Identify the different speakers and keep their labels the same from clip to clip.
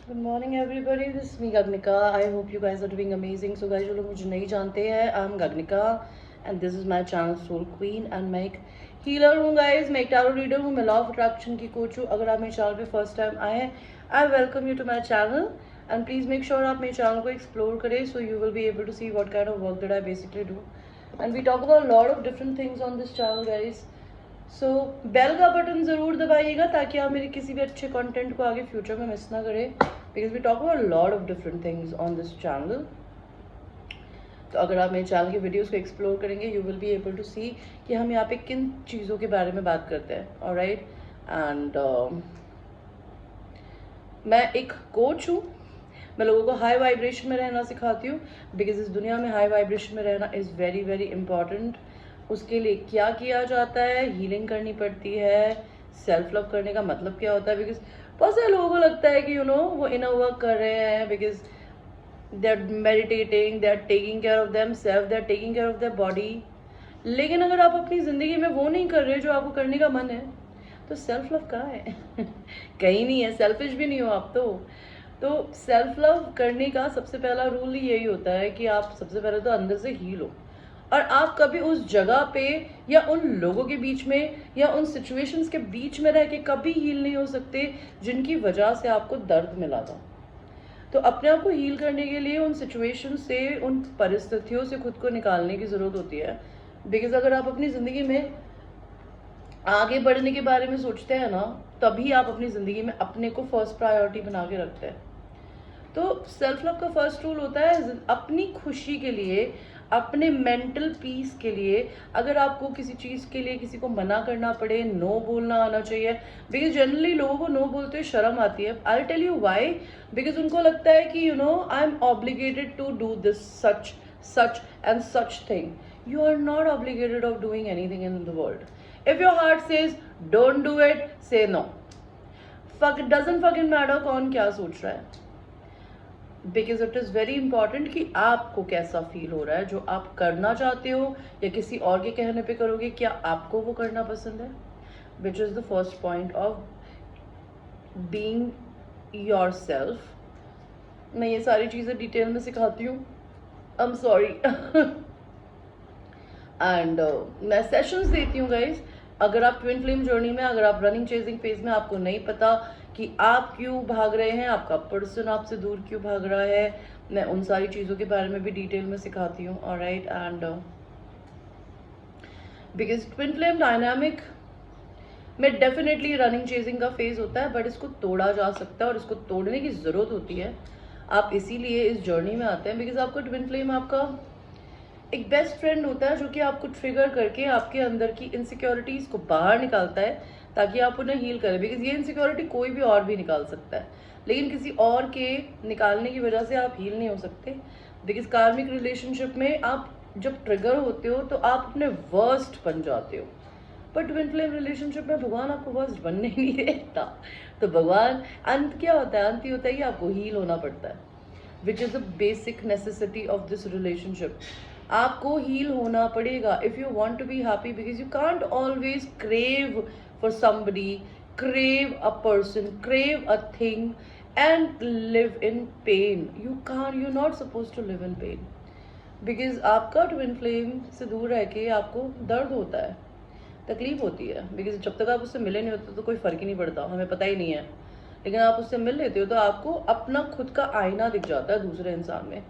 Speaker 1: Good morning everybody, this is me Gagnika. I hope you guys are doing amazing. So guys, जो लोग मुझे नहीं जानते हैं, I'm Gagnika and this is my channel Soul Queen and मैं एक healer हूँ guys, मैं एक tarot reader हूँ, मैं law of attraction की coach हूँ. अगर आप मेरे channel पे first time आए हैं, I welcome you to my channel and please make sure आप मेरे channel को explore करें so you will be able to see what kind of work that I basically do. And we talk about a lot of different things on this channel guys. So bell का button ज़रूर दबाइएगा ताकि आप मेरे किसी भी अच्छे content को आगे फ्यूचर में मिस ना करें, because we talk about lot of different things on this channel. तो अगर आप मेरे चैनल की वीडियोस को एक्सप्लोर करेंगे you will be able to see कि हम यहाँ पे किन चीज़ों के बारे में बात करते हैं. ऑलराइट, एंड मैं एक कोच हूँ. मैं लोगों को हाई वाइब्रेशन में रहना सिखाती हूँ बिकॉज इस दुनिया में हाई वाइब्रेशन में रहना इज़ वेरी वेरी इंपॉर्टेंट. उसके लिए क्या किया जाता है, हीलिंग करनी पड़ती है. सेल्फ लव करने का मतलब क्या होता है, बिकॉज बहुत सारे लोगों को लगता है कि वो इनर वर्क कर रहे हैं because they are meditating, they are taking care of them self, they are taking care of their body. लेकिन अगर आप अपनी ज़िंदगी में वो नहीं कर रहे जो आपको करने का मन है तो सेल्फ लव कहाँ है? कहीं नहीं है. सेल्फिश भी नहीं हो आप. तो सेल्फ लव करने का सबसे पहला रूल ही यही होता है कि आप सबसे पहले तो अंदर से हील हो. और आप कभी उस जगह पे या उन लोगों के बीच में या उन सिचुएशंस के बीच में रह के कभी हील नहीं हो सकते जिनकी वजह से आपको दर्द मिला था. तो अपने आप को हील करने के लिए उन सिचुएशन से, उन परिस्थितियों से खुद को निकालने की ज़रूरत होती है. बिकॉज अगर आप अपनी ज़िंदगी में आगे बढ़ने के बारे में सोचते हैं ना, तभी आप अपनी ज़िंदगी में अपने को फर्स्ट प्रायोरिटी बना के रखते हैं. तो सेल्फ लव का फर्स्ट रूल होता है अपनी खुशी के लिए, अपने मेंटल पीस के लिए. अगर आपको किसी चीज़ के लिए किसी को मना करना पड़े, नो बोलना आना चाहिए. बिकॉज जनरली लोगों को नो बोलते हुए शर्म आती है. I tell you why. Because उनको लगता है कि I am obligated to do this such and such thing. You are not obligated of doing anything in the world. If your heart says don't do it, say no. Doesn't fucking matter कौन क्या सोच रहा है. Because it is very important कि आपको कैसा feel हो रहा है. जो आप करना चाहते हो या किसी और के कहने पे करोगे, क्या आपको वो करना पसंद है? Which is the first point of being your self. मैं ये सारी चीज़ें डिटेल में सिखाती हूँ. I am sorry. एंड मैं सेशंस देती हूँ गाइज. अगर आप ट्विन फ्लेम जर्नी में, अगर आप रनिंग चेजिंग फेज में, आपको नहीं पता कि आप क्यों भाग रहे हैं, आपका पर्सन आपसे दूर क्यों भाग रहा है, मैं उन सारी चीज़ों के बारे में भी डिटेल में सिखाती हूँ. Alright, and because twin flame dynamic में डेफिनेटली रनिंग चेजिंग का फेज होता है, बट इसको तोड़ा जा सकता है और इसको तोड़ने की ज़रूरत होती है. आप इसीलिए इस जर्नी में आते हैं बिकॉज आपका ट्विन फ्लेम आपका एक बेस्ट फ्रेंड होता है जो कि आपको ट्रिगर करके आपके अंदर की इनसिक्योरिटीज़ को बाहर निकालता है ताकि आप उन्हें हील करें. बिकॉज ये इनसिक्योरिटी कोई भी और भी निकाल सकता है, लेकिन किसी और के निकालने की वजह से आप हील नहीं हो सकते. बिकॉज कार्मिक रिलेशनशिप में आप जब ट्रिगर होते हो तो आप अपने वर्स्ट बन जाते हो. पर ट्विन फ्लेम रिलेशनशिप में भगवान आपको वर्स्ट बनने ही नहीं देता. तो भगवान अंत क्या होता है? अंत ही होता है कि आपको हील होना पड़ता है, which is the basic necessity of this relationship. आपको हील होना पड़ेगा if you want to be happy. Because you can't always crave for somebody, crave a person, crave a thing and live in pain. You're not supposed to live in pain. Because आपका twin flame से दूर रह के आपको दर्द होता है, तकलीफ होती है. बिकॉज जब तक आप उससे मिले नहीं होते तो कोई फ़र्क ही नहीं पड़ता, हमें पता ही नहीं है. लेकिन आप उससे मिल लेते हो तो आपको अपना खुद का आईना दिख जाता है दूसरे इंसान में.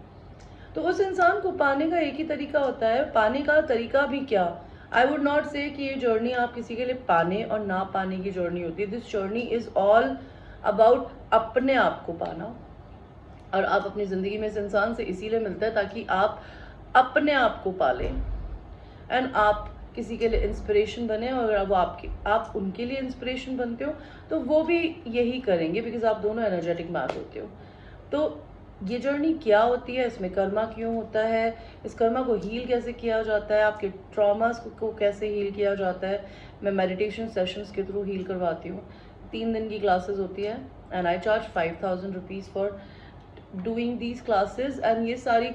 Speaker 1: तो उस इंसान को पाने का एक ही तरीका होता है. पाने का तरीका भी क्या, आई वुड नॉट से कि ये जर्नी आप किसी के लिए पाने और ना पाने की जर्नी होती है. This journey is all about अपने आप को पाना. और आप अपनी ज़िंदगी में इस इंसान से इसीलिए मिलते हैं ताकि आप अपने आप को पालें एंड आप किसी के लिए इंस्पिरेशन बने. और अगर वो आप उनके लिए इंस्पिरेशन बनते हो तो वो भी यही करेंगे बिकॉज आप दोनों एनर्जेटिक मैच होते हो. तो ये जर्नी क्या होती है, इसमें कर्मा क्यों होता है, इस कर्मा को हील कैसे किया जाता है, आपके ट्रॉमास को कैसे हील किया जाता है, मैं मेडिटेशन सेशंस के थ्रू हील करवाती हूँ. 3 दिन की क्लासेस होती है and I charge 5000 rupees for doing these classes. And ये सारी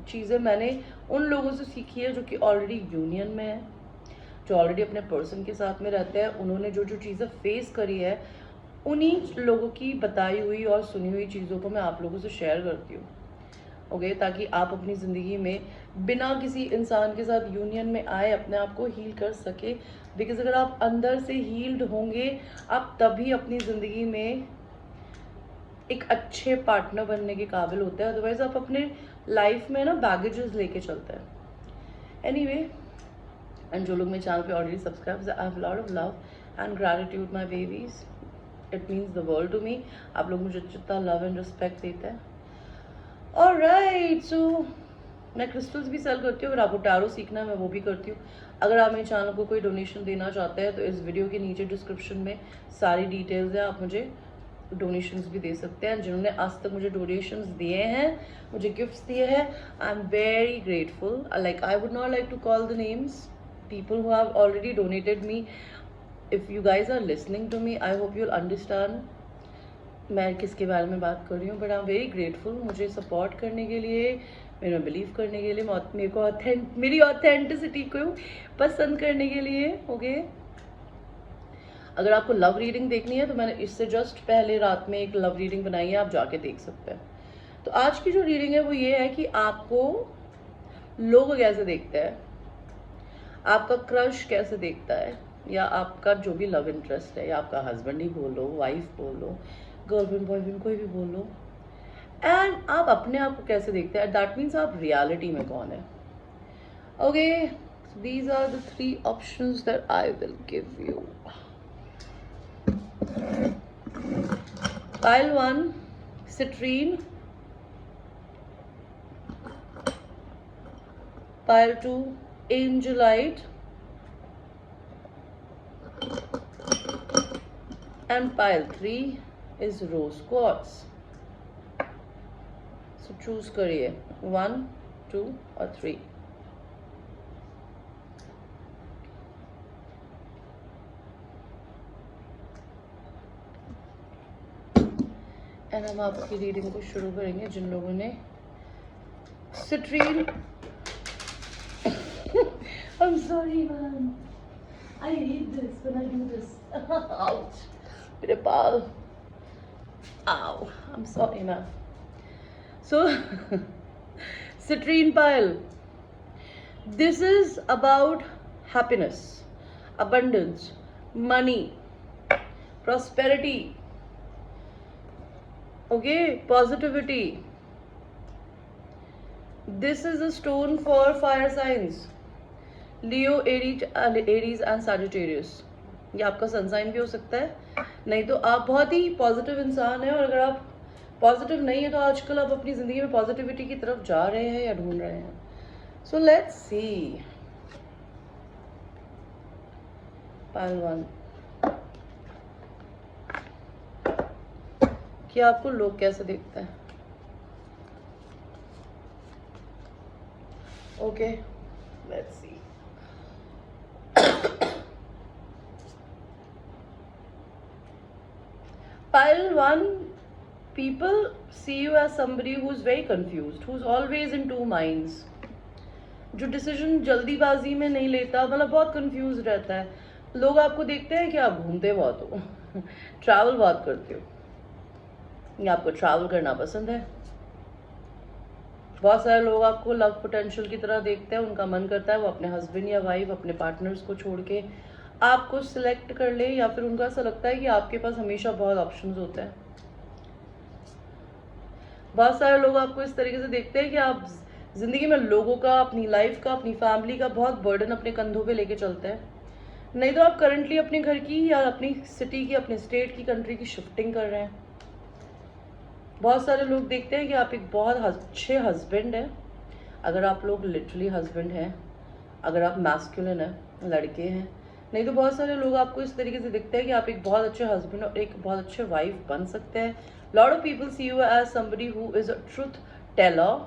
Speaker 1: चीज़ें मैंने उन लोगों से सीखी है जो कि ऑलरेडी यूनियन में है, जो ऑलरेडी अपने पर्सन के साथ में रहते हैं. उन्होंने जो जो चीज़ें फेस करी है उन्हीं लोगों की बताई हुई और सुनी हुई चीज़ों को मैं आप लोगों से शेयर करती हूँ, ओके, ताकि आप अपनी ज़िंदगी में बिना किसी इंसान के साथ यूनियन में आए अपने आप को हील कर सके। बिकॉज अगर आप अंदर से हील्ड होंगे, आप तभी अपनी ज़िंदगी में एक अच्छे पार्टनर बनने के काबिल होते हैं। अदरवाइज आप अपने लाइफ में ना बैगेजेस लेके चलते हैं। एनीवे, एंड जो लोग मेरे चैनल पे already subscribe, I have lot of love and gratitude my babies, it means the world to me. आप लोग मुझे जितना लव एंड रिस्पेक्ट देते हैं। ऑलराइट, सो मैं क्रिस्टल्स भी सेल करती हूँ। अगर आपको टैरो सीखना है मैं वो भी करती हूँ। अगर आप मेरे चैनल को कोई डोनेशन देना चाहते हैं तो इस वीडियो के नीचे डिस्क्रिप्शन में सारी डिटेल्स है, आप मुझे डोनेशंस भी दे सकते हैं। जिन्होंने आज तक मुझे डोनेशंस दिए हैं, मुझे गिफ्ट्स दिए हैं, I am very grateful. Like I would not like to call the names people who have already donated me. If you guys are listening to me, I hope you will understand मैं किसके बारे में बात कर रही हूँ। But I am very grateful मुझे support करने के लिए, मेरे में बिलीव करने के लिए, मेरे को मेरी ऑथेंटिसिटी को पसंद करने के लिए, ओके। अगर आपको लव रीडिंग देखनी है तो मैंने इससे जस्ट पहले रात में एक लव रीडिंग बनाई है, आप जाके देख सकते हैं। तो आज की जो रीडिंग है वो ये है कि आपको लोग कैसे देखते हैं, आपका क्रश कैसे देखता है, या आपका जो भी लव इंटरेस्ट है, या आपका हस्बैंड ही बोलो, वाइफ बोलो, गर्लफ्रेंड बॉयफ्रेंड कोई भी बोलो, एंड आप अपने आप को कैसे देखते हैं। दैट मीन्स आप रियलिटी में कौन है, okay. These are the 3 options that I will give you. Pile 1, citrine. Pile 2, angelite. And pile 3 is rose quartz. So choose करिए 1, 2 और 3. एंड हम आपकी रीडिंग को शुरू करेंगे जिन लोगों ने citrine I am sorry ma'am, I hate this when I do this, ouch मेरे बाल, आओ, I am sorry ma'am. So citrine Payal, this is about happiness, abundance, money, prosperity, okay, positivity. This is a stone for fire signs, Leo, Aries and Sagittarius. ये आपका sun sign भी हो सकता है, नहीं तो आप बहुत ही पॉजिटिव इंसान हैं। और अगर आप पॉजिटिव नहीं है तो आजकल आप अपनी ज़िंदगी में पॉजिटिविटी की तरफ जा रहे हैं या ढूंढ रहे हैं। So let's see. पाइल 1, कि आपको लोग कैसे देखते हैं, okay, let's see. Pile 1, people see you as somebody who is very confused, who is always in 2 minds, जो डिसीजन जल्दीबाजी में नहीं लेता, मतलब बहुत कंफ्यूज रहता है। लोग आपको देखते हैं कि आप घूमते बहुत हो, ट्रैवल बहुत करते हो, या आपको ट्रैवल करना पसंद है। बहुत सारे लोग आपको लव पोटेंशियल की तरह देखते हैं, उनका मन करता है वो अपने हस्बैंड या वाइफ, अपने पार्टनर्स को छोड़ के आपको सिलेक्ट कर ले, या फिर उनको ऐसा लगता है कि आपके पास हमेशा बहुत ऑप्शंस होते हैं। बहुत सारे लोग आपको इस तरीके से देखते हैं कि आप जिंदगी में लोगों का, अपनी लाइफ का, अपनी फैमिली का बहुत बर्डन अपने कंधों पे लेके चलते हैं। नहीं तो आप करंटली अपने घर की या अपनी सिटी की, अपने स्टेट की, कंट्री की शिफ्टिंग कर रहे हैं। बहुत सारे लोग देखते हैं कि आप एक बहुत अच्छे हस्बैंड हैं, अगर आप लोग लिटरली हस्बैंड हैं, अगर आप मैस्कुलिन हैं, लड़के हैं। नहीं तो बहुत सारे लोग आपको इस तरीके से दिखते हैं कि आप एक बहुत अच्छे हस्बैंड और एक बहुत अच्छे वाइफ बन सकते हैं। Lot of people see you as somebody who is a truth teller,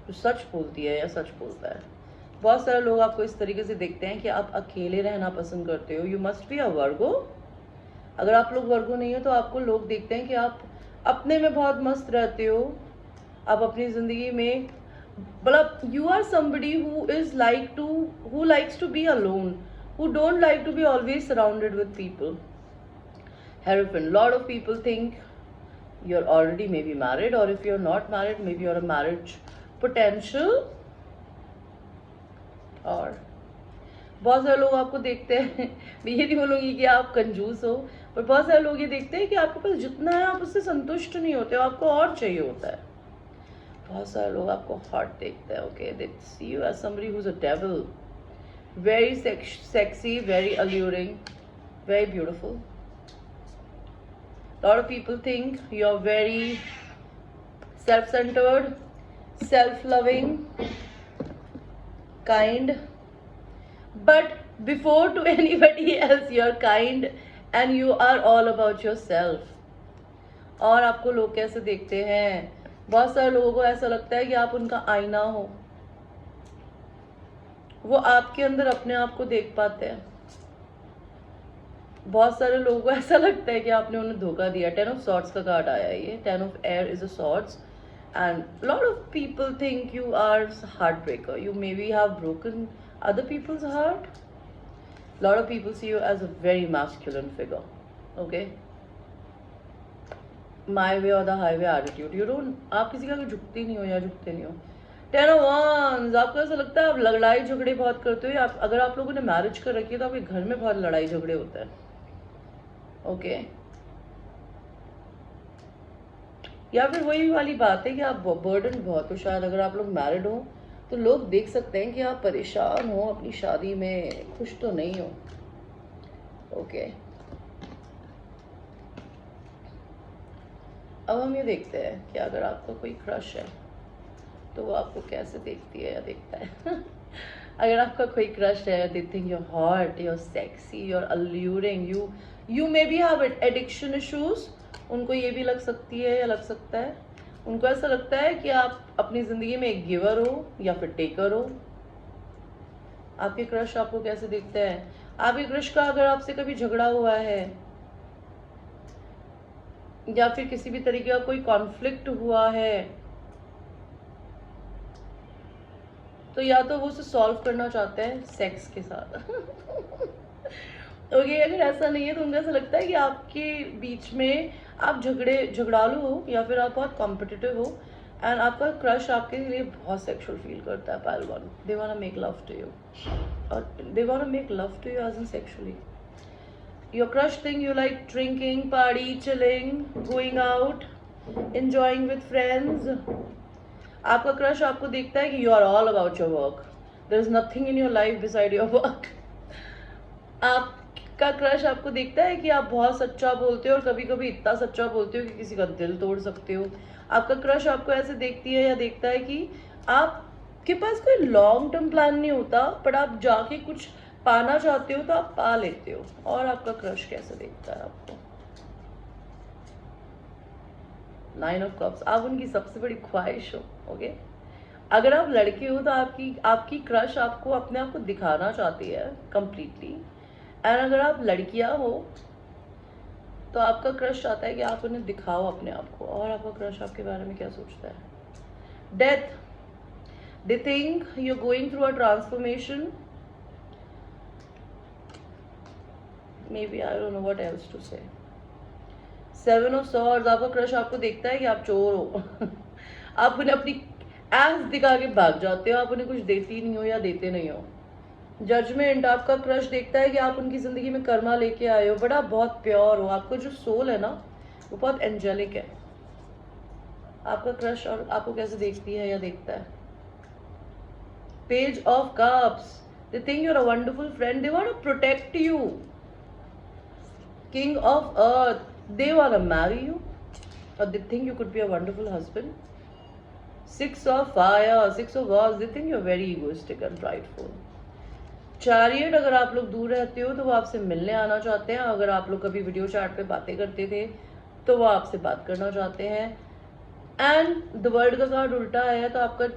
Speaker 1: जो सच बोलती है या सच बोलता है। बहुत सारे लोग आपको इस तरीके से देखते हैं कि आप अकेले रहना पसंद करते हो। यू मस्ट बी अ वर्गो। अगर आप लोग वर्गो नहीं हो तो आपको लोग देखते हैं कि आप अपने में बहुत मस्त रहते हो, आप अपनी ज़िंदगी में, मतलब you are somebody who is like to, who likes to be alone, who don't like to be always surrounded with people. Hierophant. Lot of people think you're already maybe married, or if you're not married, maybe you're a marriage potential. और बहुत सारे लोग आपको देखते हैं मैं ये नहीं बोलूँगी कि आप कंजूस हो, पर बहुत सारे लोग ये देखते हैं कि आपके पास जितना है आप उससे संतुष्ट नहीं होते हो, आपको और चाहिए होता है. बहुत सारे लोग आपको हॉट देखते हैं. Okay, they see you as somebody who is a devil, very sexy, very alluring, very beautiful. Lot of people think you're very self-centered, self-loving, kind, but before to anybody else you're kind and you are all about yourself. और आपको लोग कैसे देखते हैं? बहुत सारे लोगों को ऐसा लगता है कि आप उनका आईना हो, वो आपके अंदर अपने आप को देख पाते हैं. बहुत सारे लोगों को ऐसा लगता है कि आपने उन्हें धोखा दिया. 10 of swords का कार्ड आया है ये. 10 of air is a swords and lot of people think you are heartbreaker. You maybe have broken other people's heart. Lot of people see you as a very masculine figure. Okay, my way or the highway attitude. You don't, आप किसी का झुकते नहीं हो या झुकते नहीं हो. 10 of wands, आपको ऐसा लगता है आप लड़ाई झगड़े बहुत करते हो. अगर आप लोगों ने मैरिज कर रखी है तो आपके घर में बहुत लड़ाई झगड़े होते हैं. ओके, या फिर वही वाली बात है कि आप बर्डन बहुत हो. शायद अगर आप लोग मैरिड हो तो लोग देख सकते हैं कि आप परेशान हो अपनी शादी में, खुश तो नहीं हो. ओके, अब हम ये देखते हैं कि अगर आपका कोई क्रश है तो वो आपको कैसे देखती है या देखता है. अगर आपका कोई क्रश है, they think you're hot, you're sexy, you're alluring, you maybe have addiction issues. उनको ये भी लग सकती है या लग सकता है, उनको ऐसा लगता है कि आप अपनी ज़िंदगी में एक गिवर हो या फिर टेकर हो. आपके क्रश आपको कैसे देखते हैं? आपके क्रश का अगर आपसे कभी झगड़ा हुआ है या फिर किसी भी तरीके का कोई कॉन्फ्लिक्ट हुआ है तो या तो वो उसे सॉल्व करना चाहते हैं सेक्स के साथ. ओके, अगर ऐसा नहीं है तो उनको ऐसा लगता है कि आपके बीच में आप झगड़ालू हो या फिर आप बहुत कॉम्पिटिटिव हो एंड आपका क्रश आपके लिए बहुत सेक्सुअल फील करता है. Pile 1, they want to make love to you, और they want to make love to you as in sexually. Your crush think you like drinking, party, chilling, going out, enjoying with friends. आपका crush आपको देखता है कि you are all about your work, there is nothing in your life beside your work. आपका crush आपको देखता है कि आप बहुत सच्चा बोलते हो और कभी कभी इतना सच्चा बोलते हो कि किसी का दिल तोड़ सकते हो. आपका क्रश आपको ऐसे देखती है या देखता है कि आपके पास कोई लॉन्ग टर्म प्लान नहीं होता, पर आप जाके कुछ पाना चाहते हो तो आप पा लेते हो. और आपका क्रश कैसे देखता है आपको? 9 of cups, आप उनकी सबसे बड़ी ख्वाहिश हो. ओके, अगर आप लड़के हो तो आपकी क्रश आपको अपने आप को दिखाना चाहती है कंप्लीटली, एंड अगर आप लड़कियां हो तो आपका क्रश चाहता है कि आप उन्हें दिखाओ अपने आप को. और आपका क्रश आपके बारे में क्या सोचता है? Death, they think you are going through a transformation. Maybe I don't know what else to say. 7 of swords, आपका क्रश आपको देखता है कि आप चोर हो. आप उन्हें अपनी एस दिखा के भाग जाते हो, आप उन्हें कुछ देती नहीं हो या देते नहीं हो. जजमेंट, आपका क्रश देखता है कि आप उनकी ज़िंदगी में कर्मा लेके आए हो, बट आप बहुत प्योर हो. आपको जो सोल है ना वो बहुत एंजेलिक है. आपका क्रश और आपको कैसे देखती है या देखता है? Page of cups, they think you are a wonderful friend, they want to protect you. King of earth, they want to marry you or they think you could be a wonderful husband. 6 of fire, 6 of wands, they think you're very egoistic and prideful. Chariot, अगर आप लोग दूर रहते हो तो वो आपसे मिलने आना चाहते हैं. अगर आप लोग कभी वीडियो चैट पे बातें करते थे तो वो आपसे बात करना चाहते हैं. एंड द वर्ल्ड का कार्ड उल्टा है, तो आपका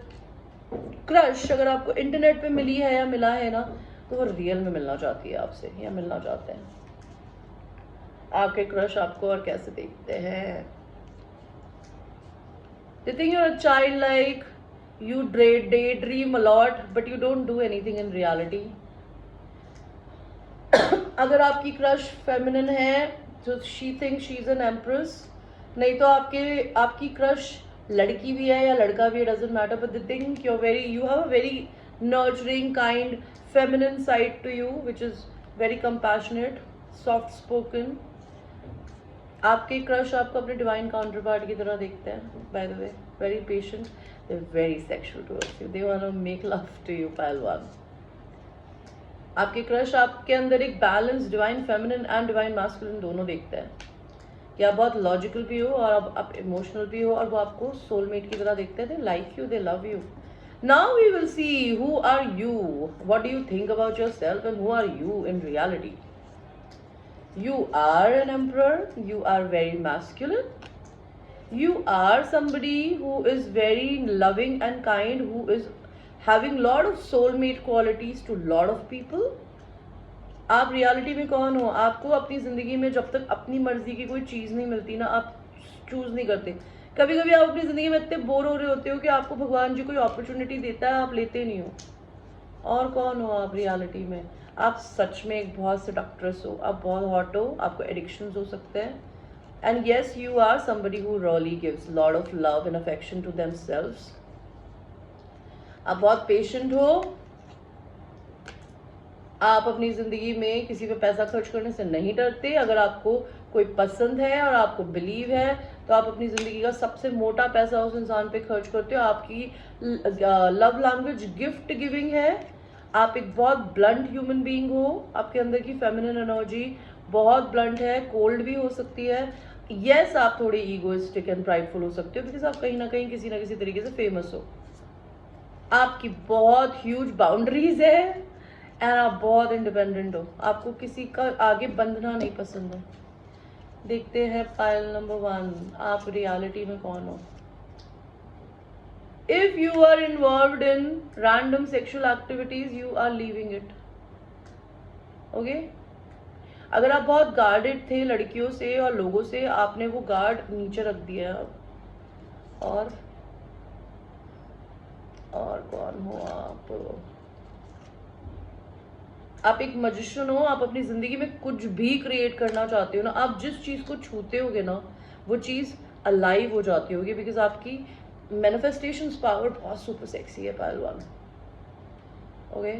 Speaker 1: क्रश अगर आपको इंटरनेट पे मिली है या मिला है ना तो वो रियल में मिलना चाहती है आपसे या मिलना चाहते हैं. आपके क्रश आपको और कैसे देखते हैं? They think you're a childlike, you daydream a lot, but you don't do anything in reality. अगर आपकी क्रश फेमिनिन है So she thinks she's an empress. नहीं तो आपकी क्रश लड़की भी है या लड़का भी है, doesn't matter, but they think you have a very nurturing, kind, feminine side to you, which is very compassionate, soft spoken. आपके क्रश आपको अपने डिवाइन काउंटर पार्ट की तरह देखते हैं, by the way, very patient, they very sexual towards you, they want to make love to you पहलवान. आपके crush आपके अंदर एक balance divine feminine and divine masculine दोनों देखते हैं कि आप बहुत लॉजिकल भी हो और आप इमोशनल भी हो, और वो आपको सोलमेट की तरह देखते हैं. They like you, they love you. Now we will see who are you, what do you think about yourself and who are you in reality. You are an emperor, you are very masculine, you are somebody who is very loving and kind, who is having lot of soulmate qualities to lot of people. आप reality में कौन हो? आपको अपनी ज़िंदगी में जब तक अपनी मर्जी की कोई चीज़ नहीं मिलती ना, आप चूज़ नहीं करते. कभी कभी आप अपनी ज़िंदगी में इतने बोर हो रहे होते हो कि आपको भगवान जी कोई अपॉर्चुनिटी देता है, आप लेते नहीं हो. और कौन हो आप रियलिटी में? आप सच में एक बहुत सेडक्ट्रेस हो, आप बहुत हॉट हो, आपको एडिक्शंस हो सकते हैं. And yes, you are somebody who really gives lot of love and affection to themselves. आप बहुत पेशेंट हो. आप अपनी ज़िंदगी में किसी पे पैसा खर्च करने से नहीं डरते. अगर आपको कोई पसंद है और आपको बिलीव है तो आप अपनी ज़िंदगी का सबसे मोटा पैसा उस इंसान पे खर्च करते हो. आपकी लव लैंग्वेज गिफ्ट गिविंग है. आप एक बहुत ब्लंट ह्यूमन बीइंग हो. आपके अंदर की फेमिनिन एनर्जी बहुत ब्लंट है, कोल्ड भी हो सकती है. यस, आप थोड़े ईगोइस्टिक एंड प्राइडफुल हो सकते हो बिकॉज आप कहीं ना कहीं किसी ना किसी तरीके से फेमस हो. आपकी बहुत ह्यूज बाउंड्रीज है एंड आप बहुत इंडिपेंडेंट हो. आपको किसी का आगे बंधना नहीं पसंद है. देखते हैं पायल नंबर 1, आप रियलिटी में कौन हो. If you are involved in random sexual activities, you are leaving it. Okay? अगर आप बहुत गार्डेड थे लड़कियों से और लोगों से, आपने वो गार्ड नीचे रख दिया है. और कौन हो आप? आप एक मजिशियन हो. आप अपनी जिंदगी में कुछ भी क्रिएट करना चाहते हो ना, आप जिस चीज को छूते होगे ना वो चीज अलाइव हो जाती होगी बिकॉज आपकी मैनिफेस्टेशंस पावर बहुत सुपर सेक्सी है पहलवान. Okay,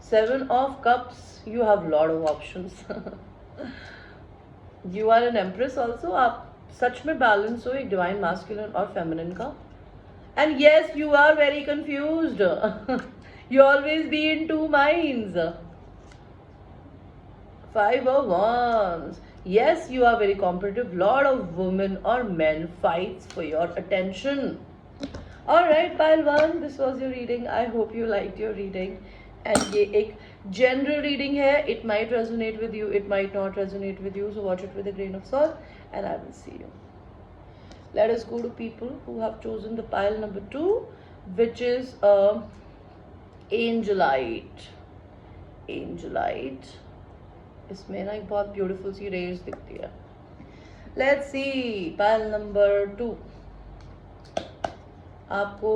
Speaker 1: 7 of Cups, you have lot of options. You are an empress also. आप सच में बैलेंस हो एक डिवाइन मैस्कुलिन और फेमिनिन का. And yes, you are very confused. You always be in two minds. 5 of Wands. Yes, you are very competitive. Lot of women or men fights for your attention. Alright, Palwan, this was your reading. I hope you liked your reading. And ये एक general reading है. It might resonate with you. It might not resonate with you. So watch it with a grain of salt. And I will see you. Let us go to people who have chosen the pile number 2, which is Angelite. Angelite. इसमें ना एक बहुत beautiful सी raise दिखती है. Let's see pile number 2. आपको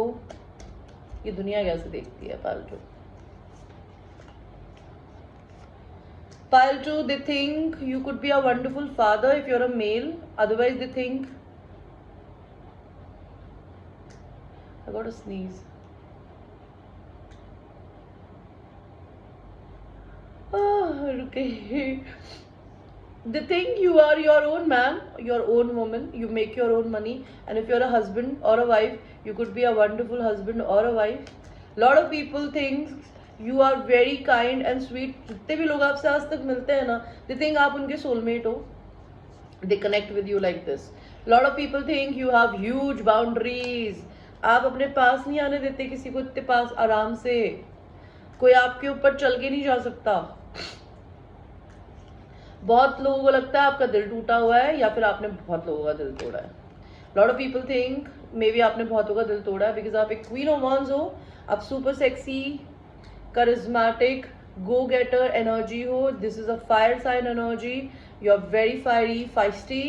Speaker 1: ये दुनिया कैसे देखती है? Pile 2. Pile 2, they think you could be a wonderful father if you're a male. Otherwise, they think. I got a sneeze. Okay. They think you are your own man, your own woman. You make your own money, and if you're a husband or a wife, you could be a wonderful husband or a wife. Lot of people think you are very kind and sweet. जितने भी लोग आपसे आज तक मिलते हैं ना, they think आप उनके soulmate हो. They connect with you like this. Lot of people think you have huge boundaries. आप अपने पास नहीं आने देते किसी को इतने पास आराम से. कोई आपके ऊपर चल के नहीं जा सकता. बहुत लोगों को लगता है आपका दिल टूटा हुआ है या फिर आपने बहुत लोगों का दिल तोड़ा है. Lot of people think may be आपने बहुतों का दिल तोड़ा है बिकॉज आप एक क्वीन ऑफ वांड्स हो. आप super sexy, charismatic, go-getter energy ho. This is a fire sign energy. You are very fiery, feisty.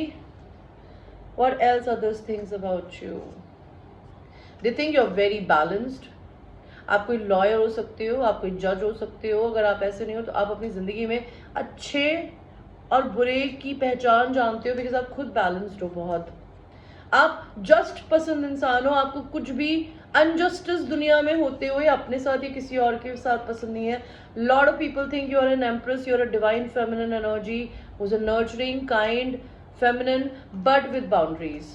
Speaker 1: What else are those things about you? They think you are very balanced. आप कोई lawyer हो सकते हो, आप कोई जज हो सकते हो. अगर आप ऐसे नहीं हो तो आप अपनी ज़िंदगी में अच्छे और बुरे की पहचान जानते हो, बिकॉज आप खुद बैलेंस्ड हो बहुत। आप जस्ट पसंद इंसान हो, आपको कुछ भी अनजस्टिस दुनिया में होते हुए अपने साथ या किसी और के साथ पसंद नहीं है। Lot of people think you are an empress, you are a divine feminine energy who's a nurturing, kind, feminine, but with boundaries.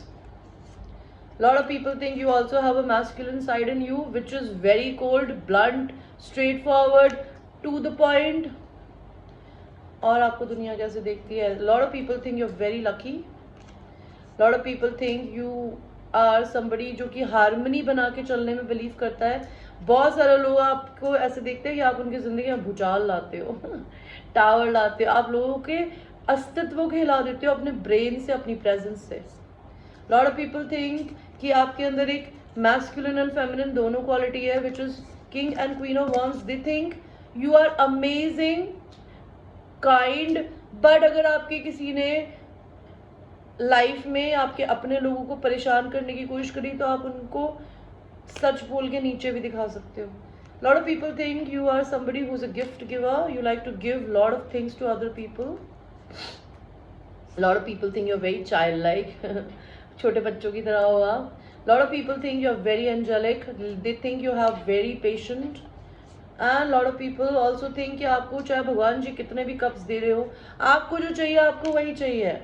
Speaker 1: A lot of people think you also have a masculine side in you, which is very cold, blunt, straightforward, to the point. और आपको दुनिया कैसे देखती है? A lot of people think you're very lucky. A lot of people think you are somebody जो कि harmony बना के चलने में बिलीव करता है। बहुत सारे लोग आपको ऐसे देखते हैं कि आप उनकी ज़िंदगी में भूचाल लाते हो, टावर लाते हो, आप लोगों के अस्तित्व को हिला देते हो अपने ब्रेन से, अपनी प्रेजेंस से। लॉट ऑफ पीपल थिंक कि आपके अंदर एक मैस्कुलिन एंड फेमिनिन दोनों क्वालिटी है, which is king and queen of wands. They think you are amazing, kind, but अगर आपके किसी ने लाइफ में आपके अपने लोगों को परेशान करने की कोशिश करी तो आप उनको सच बोल के नीचे भी दिखा सकते हो। Lot of people think you are somebody who is a gift giver, you like to give lot of things to other people. Lot of people think you are very child like, छोटे बच्चों की तरह हो आप। Lot of people think you are very angelic, they think you have very patient. And lot of people also think कि आपको चाहे भगवान जी कितने भी कप्स दे रहे हो, आपको जो चाहिए आपको वही चाहिए।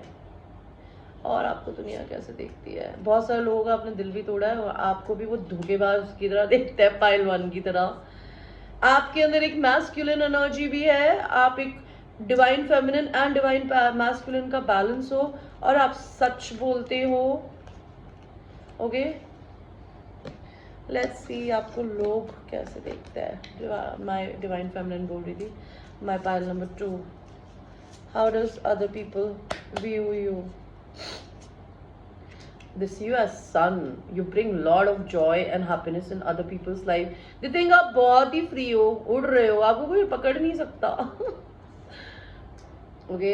Speaker 1: और आपको दुनिया कैसे देखती है? बहुत सारे लोगों का आपने दिल भी तोड़ा है और आपको भी वो धोखेबाज की तरह देखता है, पाइल वन की तरह। आपके अंदर एक मैस्कुलिन एनर्जी भी है, आप एक divine feminine and divine masculine का बैलेंस हो, और आप सच बोलते हो। ओके, लेट्स सी आपको लोग कैसे देखते हैं। माय डिवाइन फेमिनिन बोल रही थी, my pile number 2, how does other people view you? They see you as sun. You bring lot of joy and happiness in other people's life. They think आप बहुत ही फ्री हो, उड़ रहे हो, आपको कोई पकड़ नहीं सकता। ओके,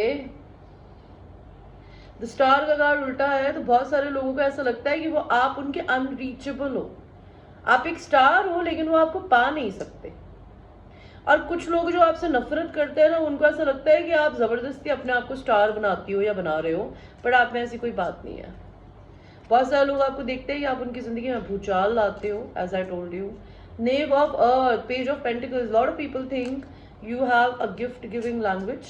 Speaker 1: द स्टार का कार्ड उल्टा है, तो बहुत सारे लोगों को ऐसा लगता है कि वो आप उनके अनरीचेबल हो। आप एक स्टार हो लेकिन वो आपको पा नहीं सकते। और कुछ लोग जो आपसे नफरत करते हैं ना, उनको ऐसा लगता है कि आप जबरदस्ती अपने आप को स्टार बनाती हो या बना रहे हो, पर आप में ऐसी कोई बात नहीं है। बहुत सारे लोग आपको देखते हैं कि आप उनकी जिंदगी में भूचाल लाते हो, as I told you. Knave of earth, page of pentacles, lot of people think you have a gift giving language.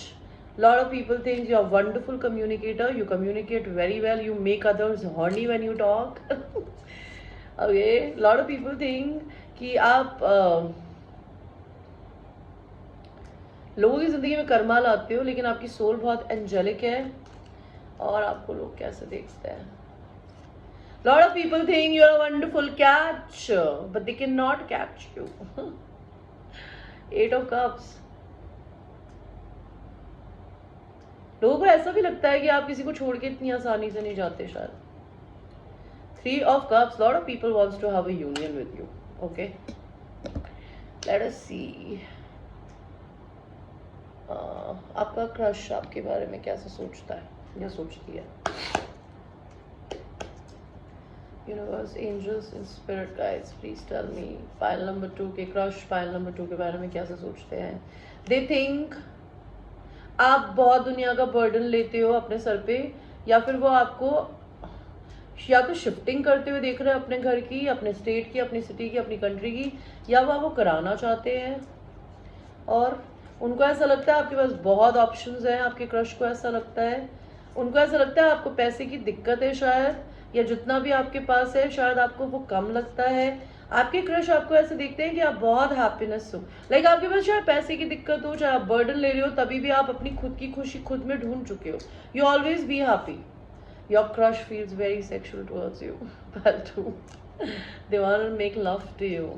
Speaker 1: Lot of people think you are wonderful communicator, you communicate very well, you make others horny when you talk. Okay, lot of people think कि आप लोगों की जिंदगी में कर्मा लाते हो, लेकिन आपकी soul बहुत एंजेलिक है। और आपको लोग कैसे देखते हैं? Lot of people think you are a wonderful catch, but they cannot catch you. 8 of Cups. लोगों को ऐसा भी लगता है कि आप किसी को छोड़ के इतनी आसानी से नहीं जाते शायद। 3 of Cups. Lot of people wants to have a union with you. Okay. Let us see. आपका क्रश आपके बारे में कैसे सोचता है या सोचती है? Universe, angels and spirit guides, please tell me, pile number 2 के क्रश पाइल नंबर 2 के बारे में कैसे सोचते हैं? दे थिंक आप बहुत दुनिया का बर्डन लेते हो अपने सर पे, या फिर वो आपको या तो शिफ्टिंग करते हुए देख रहे हैं अपने घर की, अपने स्टेट की, अपनी सिटी की, अपनी कंट्री की, या वो आपको कराना चाहते हैं। और उनको ऐसा लगता है आपके पास बहुत ऑप्शंस हैं। आपके क्रश को ऐसा लगता है, उनको ऐसा लगता है आपको पैसे की दिक्कत है शायद, या जितना भी आपके पास है शायद आपको वो कम लगता है। आपके क्रश आपको ऐसे देखते हैं कि आप बहुत हैप्पीनेस हो, लाइक आपके पास चाहे पैसे की दिक्कत हो, चाहे आप बर्डन ले रहे हो, तभी भी आप अपनी खुद की खुशी खुद में ढूंढ चुके हो। You always be happy. Your crush feels very sexual towards you, but they want to make love to you.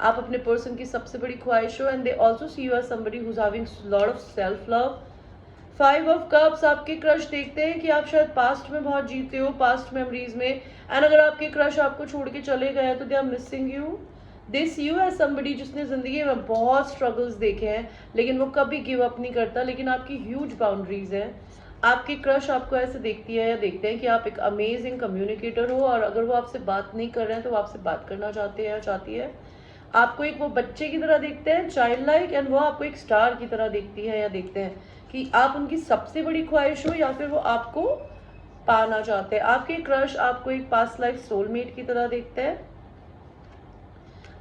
Speaker 1: आप अपने पर्सन की सबसे बड़ी ख्वाहिश हो, and they also see you as somebody who is having lot of self love. 5 of Cups, आपके crush देखते हैं कि आप शायद पास्ट में बहुत जीते हो, पास्ट मेमोरीज में, एंड अगर आपके क्रश आपको छोड़ के चले गए तो they are missing you. They see you as somebody जिसने जिंदगी में बहुत स्ट्रगल्स देखे हैं, लेकिन वो कभी गिव अप नहीं करता, लेकिन आपकी ह्यूज बाउंड्रीज हैं। आपके क्रश आपको ऐसे देखती है या देखते हैं कि आप एक अमेजिंग कम्युनिकेटर हो, और अगर वो आपसे बात नहीं कर रहे हैं तो वो आपसे बात करना चाहते हैं या चाहती है। आपको एक वो बच्चे की तरह देखते हैं, चाइल्ड लाइक, एंड वो आपको एक स्टार की तरह देखती है या देखते हैं कि आप उनकी सबसे बड़ी ख्वाहिश हो या फिर वो आपको पाना चाहते हैं। आपके क्रश आपको एक पास्ट लाइफ सोलमेट की तरह देखते हैं,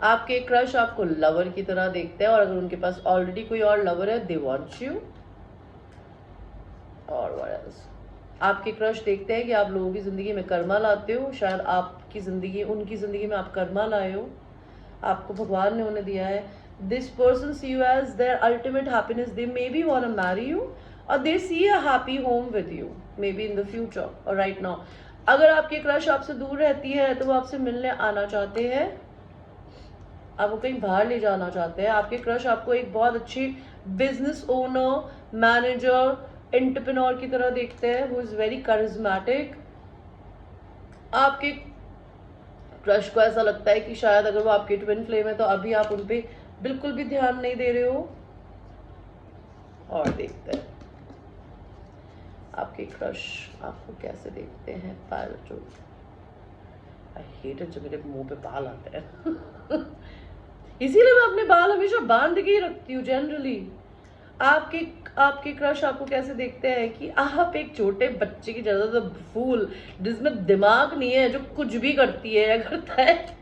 Speaker 1: आपके क्रश आपको लवर की तरह देखते हैं, और अगर उनके पास ऑलरेडी कोई और लवर है, दे वांट यू। और व्हाट एल्स, आपके क्रश देखते हैं कि आप लोगों की जिंदगी में कर्मा लाते हो, शायद आपकी जिंदगी उनकी जिंदगी में आप कर्मा लाए हो, आपको भगवान ने उन्हें दिया है। This person see you as their ultimate happiness, they may be want to marry you और they see a happy home with you may be in the future और राइट नाउ। अगर आपकी क्रश आपसे दूर रहती है तो वो आपसे मिलने आना चाहते हैं, आपको कहीं बाहर ले जाना चाहते हैं। आपके क्रश आपको एक बहुत अच्छी बिजनेस ओनर, मैनेजर, एंटरप्रेन्योर की तरह देखते हैं, हु इज वेरी करिज्मेटिक। आपके क्रश को ऐसा लगता है कि शायद अगर वो आपके ट्विन फ्लेम है तो अभी आप उन पे बिल्कुल भी ध्यान नहीं दे रहे हो। और देखते हैं आपके क्रश आपको कैसे देखते हैं। पायल, आई हेट इट जब मेरे मुंह पे बाल आते हैं इसीलिए मैं अपने बाल हमेशा बांध के ही रखती हूँ जनरली। आपके क्रश आपको कैसे देखते हैं कि आप एक छोटे बच्चे की जरूरत तो फूल जिसमें दिमाग नहीं है, जो कुछ भी करती है या करता है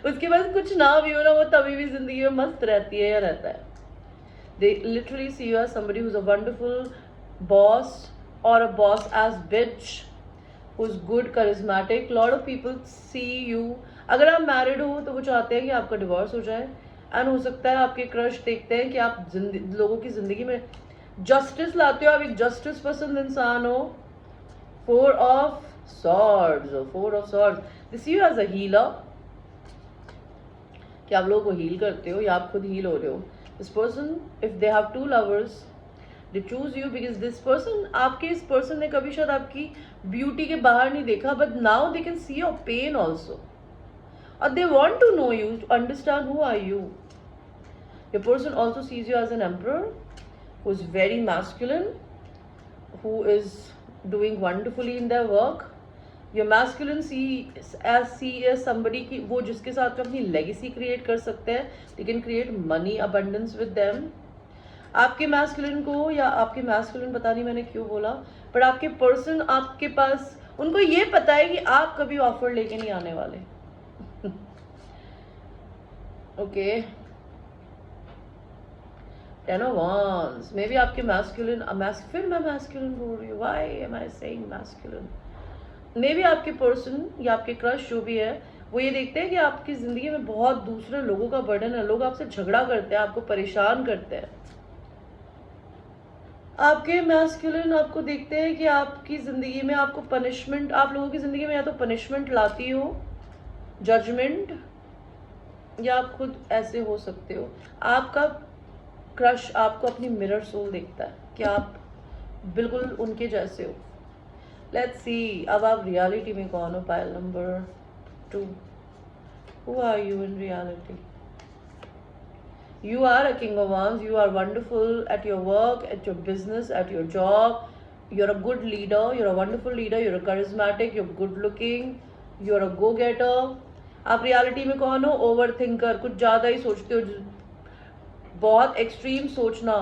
Speaker 1: उसके पास कुछ ना भी हो ना, वो तभी भी जिंदगी में मस्त रहती है या रहता है। They literally see you as somebody who's a wonderful boss or a boss as bitch who's good, charismatic. Lot of people see you. अगर आप मैरिड हो तो वो चाहते हैं कि आपका डिवोर्स हो जाए, एंड हो सकता है आपके क्रश देखते हैं कि आप लोगों की जिंदगी में जस्टिस लाते हो, आप एक जस्टिस पसंद इंसान हो। Four of swords, they see you as a healer, कि आप लोगों को हील करते हो या आप खुद हील हो रहे हो। This person, if they have two lovers, they choose you because this person, आपके इस person ने कभी शायद आपकी ब्यूटी के बाहर नहीं देखा, but now they can see your pain also, or they want to know you, to understand who are you. Your person also sees you as an emperor who is very masculine, who is doing wonderfully in their work. Your masculine see as somebody की वो जिसके साथ में अपनी legacy create कर सकते हैं, they can create money abundance with them. आपके मैस्कुलिन को, या आपके मैस्कुलिन पता नहीं मैंने क्यों बोला, पर आपके पर्सन आपके पास, उनको ये पता है कि आप कभी ऑफर लेके नहीं आने वाले okay. Ten of wands, may be आपके मैस्कुलिन, फिर मैं मैस्कुलिन बोल रही हूँ, why am I saying masculine. May be आपके पर्सन या आपके क्रश जो भी है वो ये देखते हैं कि आपकी ज़िंदगी में बहुत दूसरे लोगों का बर्डन है, लोग आपसे झगड़ा करते हैं, आपको परेशान करते हैं। आपके मैस्कुलिन आपको देखते हैं कि आपकी ज़िंदगी में आपको पनिशमेंट, आप लोगों की ज़िंदगी में या तो पनिशमेंट लाती हो, जजमेंट, या आप खुद ऐसे हो सकते हो। आपका क्रश आपको अपनी मिरर सोल देखता है कि आप बिल्कुल उनके जैसे हो। लेट्स सी अब आप रियलिटी में कौन हो। Pile number 2, who are you in reality? You are a king of wands. You are wonderful at your work, at your business, at your job. You're a good leader. You're a wonderful leader. You're a charismatic. You're good looking. You're a go getter. आप reality में कौन हो? Over thinker, कुछ ज़्यादा ही सोचते हो, बहुत extreme सोचना।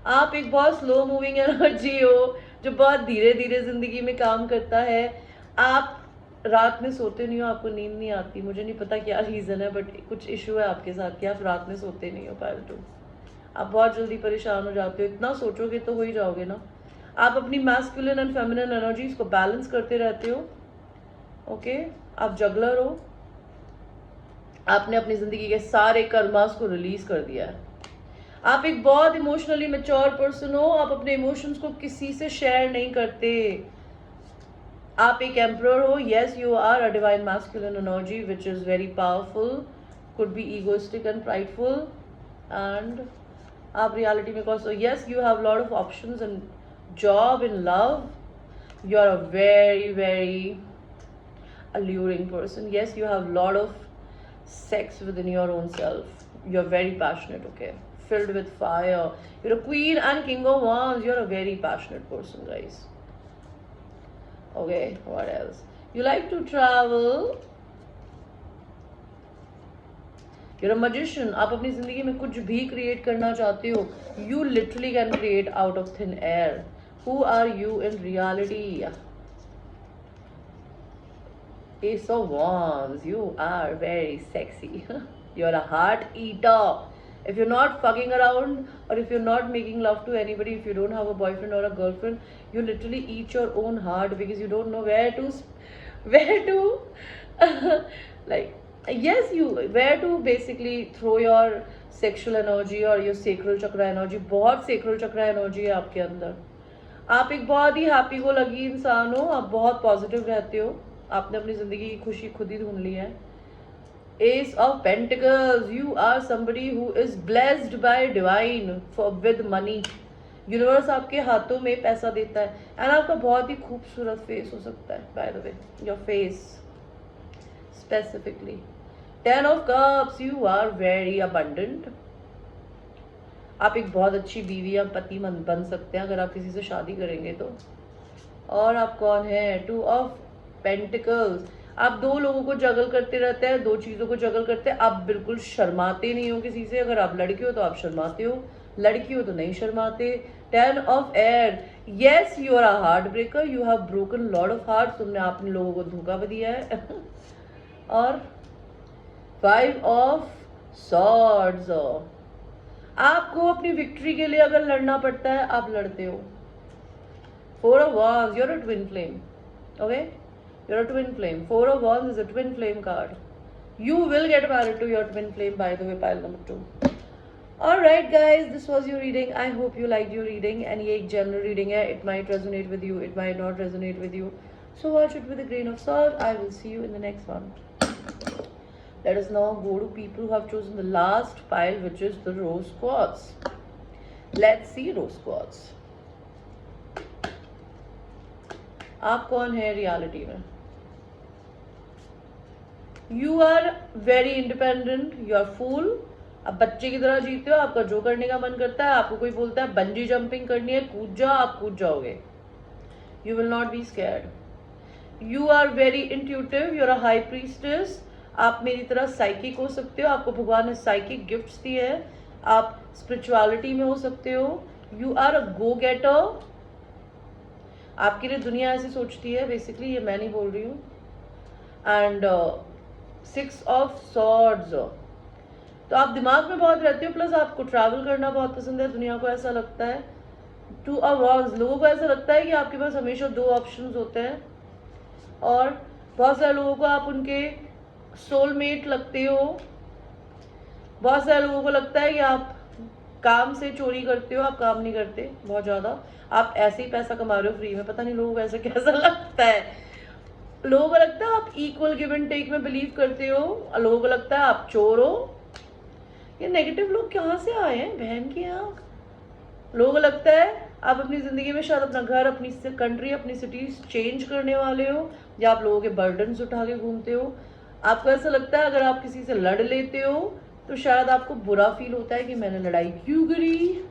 Speaker 1: आप एक बहुत स्लो मूविंग एनर्जी हो जो बहुत धीरे धीरे जिंदगी में काम करता है। आप रात में सोते नहीं हो, आपको नींद नहीं आती, मुझे नहीं पता क्या रीज़न है, बट कुछ इशू है आपके साथ कि आप रात में सोते नहीं हो। पायलटू, आप बहुत जल्दी परेशान हो जाते हो, इतना सोचोगे तो हो ही जाओगे ना। आप अपनी मैस्कुलिन एंड फेमिनिन एनर्जीज को बैलेंस करते रहते हो। ओके, आप जगलर हो, आपने अपनी ज़िंदगी के सारे कर्मास को रिलीज कर दिया है। आप एक बहुत इमोशनली मैच्योर पर्सन हो, आप अपने इमोशंस को किसी से शेयर नहीं करते। आप एक एम्परर हो। Yes, you are a divine masculine energy which is very powerful, could be egoistic and prideful, and आप रियलिटी में कौन so. Yes, you have lot of options in job, in love, you are a very very alluring person. Yes, you have lot of sex within your own self. You're very passionate, okay, filled with fire. You're a queen and king of wands. You're a very passionate person, guys. Okay, what else? You like to travel. You're a magician. आप अपनी जिंदगी में कुछ भी create करना चाहते हो. You literally can create out of thin air. Who are you in reality? Ace of Wands. You are very sexy. You're a heart eater. If you're not fucking around, or if you're not making love to anybody, if you don't have a boyfriend or a girlfriend, you literally eat your own heart because you don't know where to like, yes, where to basically throw your sexual energy or your sacral chakra energy. बहुत sacral chakra energy है आपके अंदर. आप एक बहुत ही happy को लगी इंसान हो. आप बहुत पॉजिटिव रहते हो. आपने अपनी जिंदगी की खुशी खुद ही ढूंढ ली है. Ace of Pentacles. You are somebody who is blessed by divine with money. Universe आपके हाथों में पैसा देता है. एंड आपका बहुत ही खूबसूरत फेस हो सकता है. Bye the way, your face specifically. 10 of Cups. You are very abundant. आप एक बहुत अच्छी बीवी या पति बन सकते हैं अगर आप किसी से शादी करेंगे तो. और आप कौन है? 2 of Pentacles. आप दो लोगों को जगल करते रहते हैं, दो चीज़ों को जगल करते हैं. आप बिल्कुल शर्माते नहीं हो किसी से. अगर आप लड़की हो तो आप शर्माते हो, लड़की हो तो नहीं शर्माते. 10 of Air. Yes, you are a heartbreaker. You have broken lot of hearts. तुमने आपने लोगों को धोखा भी दिया है. और 5 of Swords. आपको अपनी विक्ट्री के लिए अगर लड़ना पड़ता है आप लड़ते हो. 4 of Wands. You're a twin flame. Okay? You're a twin flame. 4 of Wands is a twin flame card. You will get married to your twin flame, by the way, pile number 2. Alright guys, this was your reading. I hope you liked your reading. And ये एक general reading है. It might resonate with you. It might not resonate with you. So watch it with a grain of salt. I will see you in the next one. Let us now go to people who have chosen the last pile, which is the Rose Quartz. Let's see Rose Quartz. आप कौन है reality में? You are very independent. You are fool. आप बच्चे की तरह जीते हो. आपका जो करने का मन करता है. आपको कोई बोलता है बंजी जंपिंग करनी है, कूद जाओ, आप कूद जाओगे. You will not be scared. You are very intuitive. You are a high priestess. आप मेरी तरह साइकिक हो सकते हो. आपको भगवान ने साइकिक गिफ्ट्स दिए हैं. आप स्पिरिचुअलिटी में हो सकते हो. You are a go getter. आपके लिए दुनिया ऐसे सोचती है बेसिकली. ये मैं नहीं बोल रही हूँ. And 6 of Swords. तो आप दिमाग में बहुत रहते हो. प्लस आपको ट्रैवल करना बहुत पसंद है. दुनिया को ऐसा लगता है. 2 of Wands. लोगों को ऐसा लगता है कि आपके पास हमेशा 2 ऑप्शंस होते हैं. और बहुत सारे लोगों को आप उनके सोलमेट लगते हो. बहुत सारे लोगों को लगता है कि आप काम से चोरी करते हो. आप काम नहीं करते बहुत ज़्यादा. आप ऐसे ही पैसा कमा रहे हो फ्री में. पता नहीं लोगों को ऐसा कैसा लगता है. लोगों को लगता है आप इक्वल गिव एंड टेक में बिलीव करते हो. लोगों को लगता है आप चोर हो. ये नेगेटिव लोग कहाँ से आए हैं बहन की आँख. लोगों को लगता है आप अपनी ज़िंदगी में शायद अपना घर, अपनी कंट्री, अपनी सिटीज चेंज करने वाले हो. या आप लोगों के बर्डन्स उठा के घूमते हो. आपको ऐसा लगता है अगर आप किसी से लड़ लेते हो तो शायद आपको बुरा फील होता है कि मैंने लड़ाई क्यों करी.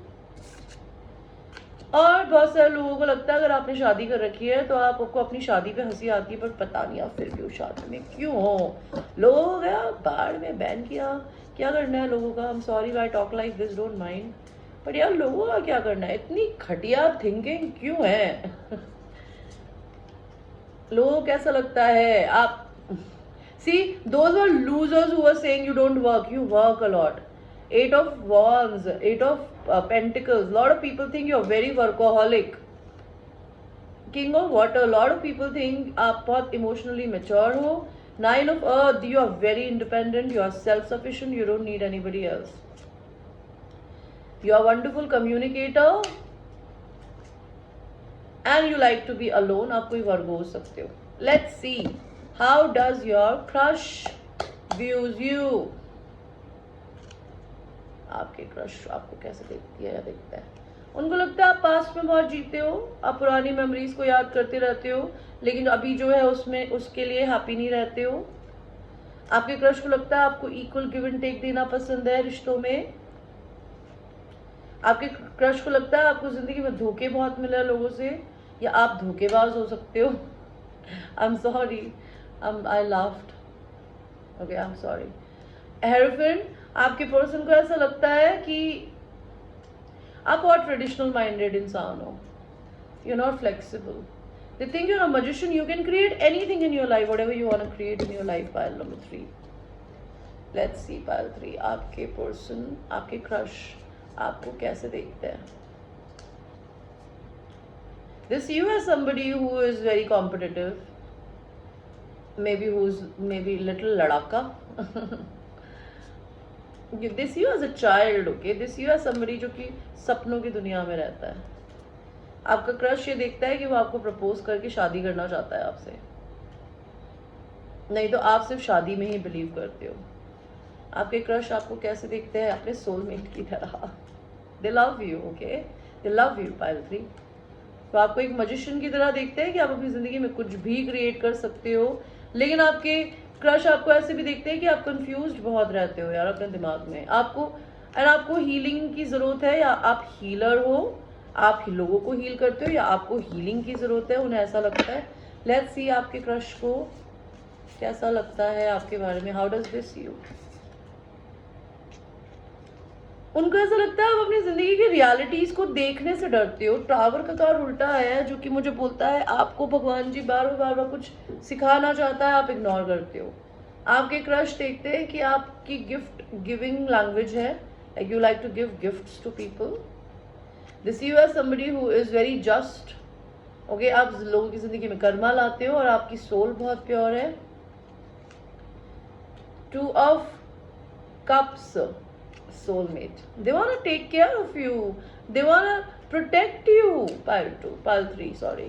Speaker 1: और बहुत सारे लोगों को लगता है अगर आपने शादी कर रखी है तो आपको अपनी शादी पे हंसी आती है. पर पता नहीं आप फिर भी उस शादी में क्यों हो. लोगों को गया बाढ़ में बैन किया. क्या करना है लोगों का. I am sorry I talk like this, don't mind. But यार लोगों का क्या करना है. इतनी घटिया थिंकिंग क्यों है. लोगों को कैसा लगता है आप. See, those are losers who are saying you don't work. You work a lot. 8 of Wands, 8 of Pentacles. A lot of people think you're very workaholic. King of Water. A lot of people think आप बहुत emotionally mature हो. 9 of Earth. You are very independent. You are self-sufficient. You don't need anybody else. You are a wonderful communicator. And you like to be alone. आप कोई वर्गो हो सकते हो. Let's see. How does your crush views you? आपके crush आपको कैसे देखती है या देखता है. उनको लगता है आप पास्ट में बहुत जीते हो. आप पुरानी मेमोरीज को याद करते रहते हो. लेकिन अभी जो है उसमें उसके लिए हैप्पी नहीं रहते हो. आपके क्रश को लगता है आपको इक्वल गिव एंड टेक देना पसंद है रिश्तों में. आपके क्रश को लगता है आपको जिंदगी में धोखे बहुत मिले लोगों से. या आप धोखेबाज हो सकते हो. I am sorry. I laughed. Okay, I'm sorry. Hierophant, आपके पर्सन को ऐसा लगता है कि आप बहुत ट्रेडिशनल माइंडेड इंसान हो, you are not flexible. They think you're a magician. You can create anything in your life, whatever you want to create in your life. Pile number 3. Let's see pile 3. आपके person, आपके crush आपको कैसे देखते हैं? This you as somebody who is very competitive. Maybe little ladaka. This you as a child, okay? This you as somebody जो कि सपनों की दुनिया में रहता है. आपका क्रश ये देखता है कि वो आपको प्रपोज करके शादी करना चाहता है आपसे, नहीं तो आप सिर्फ शादी में ही बिलीव करते हो. आपके क्रश आपको कैसे देखते हैं? अपने सोलमेट की तरह. दे love you, okay, they love you. Pile 3. तो आपको एक मैजिशियन की तरह देखते हैं कि आप अपनी जिंदगी में कुछ भी क्रिएट कर सकते हो. लेकिन आपके क्रश आपको ऐसे भी देखते हैं कि आप कंफ्यूज्ड बहुत रहते हो यार अपने दिमाग में. आपको हीलिंग की जरूरत है, या आप हीलर हो, आप लोगों को हील करते हो, या आपको हीलिंग की जरूरत है. उन्हें ऐसा लगता है. लेट्स सी आपके क्रश को कैसा लगता है आपके बारे में. How does this you? उनको ऐसा लगता है आप अपनी जिंदगी की रियलिटीज को देखने से डरते हो. टावर का कार्ड उल्टा है जो कि मुझे बोलता है आपको भगवान जी बार बार कुछ सिखाना चाहता है, आप इग्नोर करते हो. आपके क्रश देखते हैं कि आपकी गिफ्ट गिविंग लैंग्वेज है, like you like to give gifts to people. This you are somebody who is very just, okay. आप लोगों की जिंदगी में कर्मा लाते हो और आपकी सोल बहुत प्योर है. 2 of cups, soulmate. They want to take care of you. They want to protect you. Pile 2, pile 3, sorry.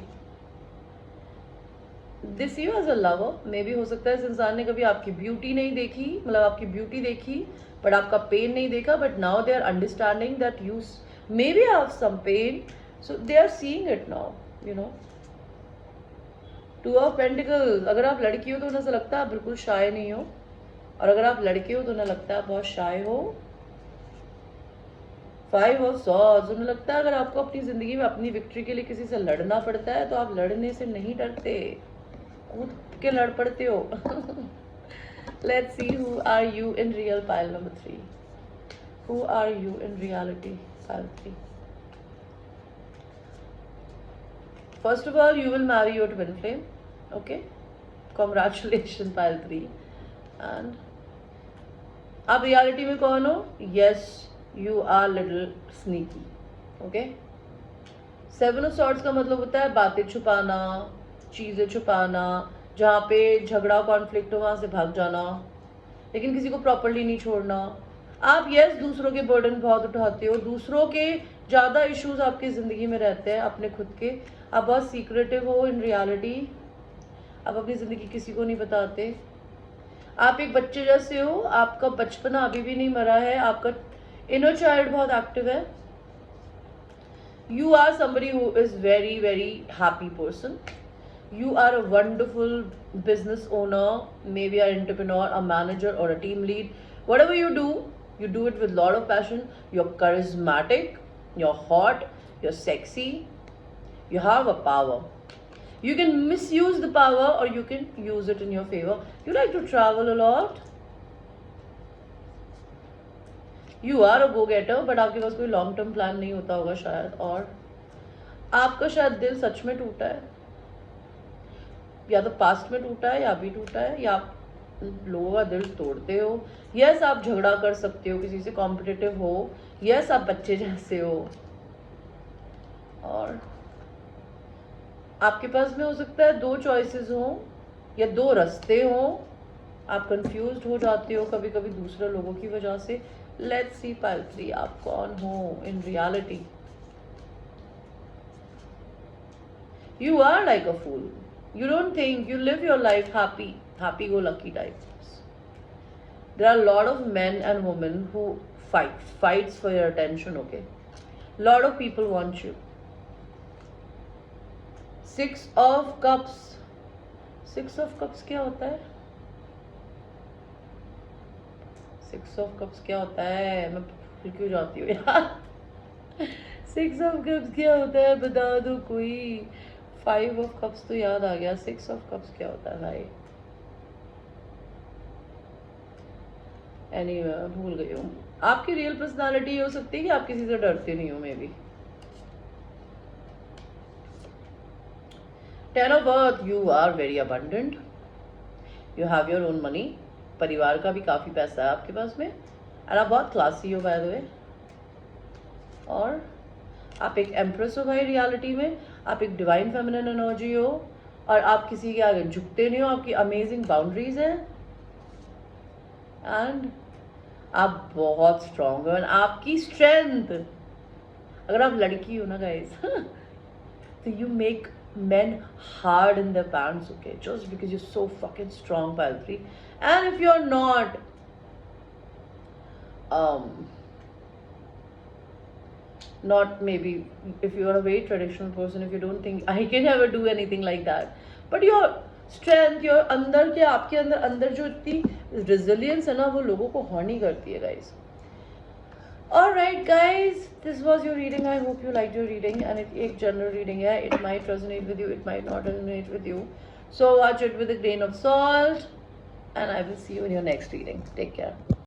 Speaker 1: This you as a lover. Maybe हो सकता है इस इंसान ने कभी आपकी ब्यूटी नहीं देखी, मतलब आपकी ब्यूटी देखी बट आपका पेन नहीं देखा. But now they are understanding that you maybe have some pain, so they are seeing it now, you know. 2 of Pentacles. अगर आप लड़की हो तो उन्हें ऐसा लगता है आप बिल्कुल शाय नहीं हो, और अगर आप लड़के हो तो उन्हें लगता है आप बहुत शाय हो. 5 of Swords. उन्हें लगता है अगर आपको अपनी जिंदगी में अपनी विक्ट्री के लिए किसी से लड़ना पड़ता है तो आप लड़ने से नहीं डरते, कूद के लड़ पड़ते हो. Let's see who are you in real. Pile number 3. Who are you in reality? Pile 3. First of all, you will marry your twin flame. Okay, congratulations. Pile 3. And आप रियलिटी में कौन हो? Yes, you are little sneaky. Okay. 7 of Swords का मतलब होता है बातें छुपाना, चीजें छुपाना, जहाँ पे झगड़ा कॉन्फ्लिक्ट हो वहां से भाग जाना, लेकिन किसी को प्रॉपरली नहीं छोड़ना. आप यस दूसरों के बर्डन बहुत उठाते हो, दूसरों के ज़्यादा इश्यूज आपकी ज़िंदगी में रहते हैं अपने खुद के. आप बहुत सीक्रेटिव हो इन रियलिटी. आप अपनी ज़िंदगी किसी को नहीं बताते. आप एक बच्चे जैसे हो, आपका बचपना अभी भी नहीं मरा है, आपका इनर चाइल्ड बहुत एक्टिव है. You are somebody who is very very happy person. You are a wonderful business owner, maybe an entrepreneur, a manager or a team lead. Whatever you do it with a lot of passion. You're charismatic, you're hot, you're sexy, you have a power. You can misuse the power or you can use it in your favor. You like to travel a lot. You are a go-getter, but आपके पास कोई long term plan नहीं होता होगा शायद, और आपका शायद दिल सच में टूटा है, या तो पास्ट में टूटा है या अभी टूटा है, या आप लोगों का दिल तोड़ते हो. यस आप झगड़ा कर सकते हो, किसी से कॉम्पिटिटिव हो. यस आप बच्चे जैसे हो, और आपके पास में हो सकता है 2 चॉइसेस हो या 2 रास्ते हो. आप कंफ्यूज्ड हो जाते हो कभी कभी दूसरे लोगों की वजह से. लेट्स सी पाइल 3 आप कौन हो इन reality. You are like a fool. You don't think, you live your life happy-go-lucky types. There are a lot of men and women who fights for your attention, okay? Lot of people want you. 6 of Cups. 6 of Cups क्या होता है? 6 of Cups क्या होता है? मैं भूल क्यों जाती हूँ यार. 6 of Cups क्या होता है बता दो कोई. 5 of Cups तो याद आ गया. 6 of Cups क्या होता है भाई? एनीवे भूल गई हूँ। आपकी रियल पर्सनालिटी हो सकती है कि आप किसी से डरते नहीं हो, may be. 10 of earth, you are very abundant, you have your own money, परिवार का भी काफ़ी पैसा है आपके पास में, और आप बहुत क्लासी हो बाय द वे, और आप एक एम्प्रेस हो भाई रियलिटी में, आप एक डिवाइन फेमिनिन एनर्जी हो, और आप किसी के आगे झुकते नहीं हो, आपकी अमेजिंग बाउंड्रीज हैं, एंड आप बहुत स्ट्रांग हो, एंड आपकी स्ट्रेंथ, अगर आप लड़की हो ना गाइस तो you make men hard in their pants, okay, just because you're so fucking strong, Paltry. And if you're not not maybe, if you're a very traditional person, if you don't think I can ever do anything like that, but your strength, your अंदर के आपके अंदर जो इतनी resilience है ना, वो लोगों को हॉर्नी करती है guys. Alright guys, this was your reading. I hope you liked your reading, and it's a general reading है, it might resonate with you, it might not resonate with you, so watch it with a grain of salt, and I will see you in your next reading. Take care.